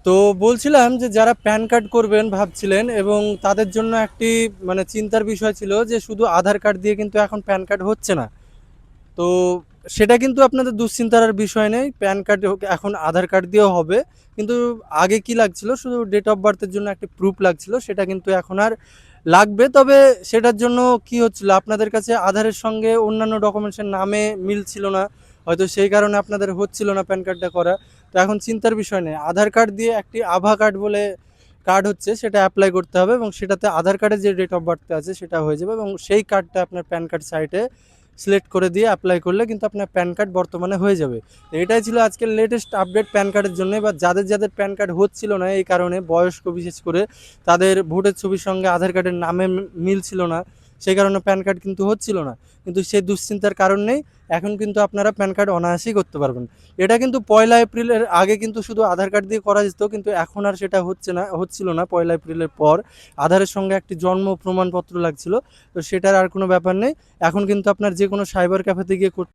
তো বলছিলাম যে যারা প্যান কার্ড করবেন ভাবছিলেন এবং তাদের জন্য একটি মানে চিন্তার বিষয় ছিল যে শুধু আধার কার্ড দিয়ে কিন্তু এখন প্যান কার্ড হচ্ছে না। তো সেটা কিন্তু আপনাদের দুশ্চিন্তার আর বিষয় নেই। প্যান কার্ড এখন আধার কার্ড দিয়েও হবে। কিন্তু আগে কি লাগছিল শুধু ডেট অফ বার্থের জন্য একটা প্রুফ লাগছিল, সেটা কিন্তু এখন আর লাগবে। তবে সেটার জন্য কি হচ্ছিল, আপনাদের কাছে আধারের সঙ্গে অন্যান্য ডকুমেন্টসের নামে মিল ছিল না, হয়তো সেই কারণে আপনাদের হচ্ছিল না প্যান কার্ডটা করা। তো এখন চিন্তার বিষয় নেই, আধার কার্ড দিয়ে একটি আভা কার্ড বলে কার্ড হচ্ছে, সেটা অ্যাপ্লাই করতে হবে এবং সেটাতে আধার কার্ডের যে ডেট অফ বার্থ আছে সেটা হয়ে যাবে এবং সেই কার্ডটা আপনার প্যান কার্ড সাইটে সিলেক্ট করে দিয়ে অ্যাপ্লাই করলে কিন্তু আপনার প্যান কার্ড বর্তমানে হয়ে যাবে। তো এটাই ছিল আজকের লেটেস্ট আপডেট প্যান কার্ডের জন্য। বা যাদের যাদের প্যান কার্ড হচ্ছিল না এই কারণে, বয়স্ক বিশেষ করে, তাদের ভোটের ছবির সঙ্গে আধার কার্ডের নামে মিল ছিল না, সেই কারণে প্যান কার্ড কিন্তু হচ্ছিল না। কিন্তু সেই দুশ্চিন্তার কারণ নেই, এখন কিন্তু আপনারা প্যান কার্ড অনায়াসেই করতে পারবেন। এটা কিন্তু 1 এপ্রিলের আগে কিন্তু শুধু আধার কার্ড দিয়ে করা যেত, কিন্তু এখন আর সেটা হচ্ছিল না। 1 এপ্রিলের পর আধারের সঙ্গে একটি জন্ম প্রমাণপত্র লাগছিল, তো সেটার আর কোনো ব্যাপার নেই। এখন কিন্তু আপনার যে কোনো সাইবার ক্যাফেতে গিয়ে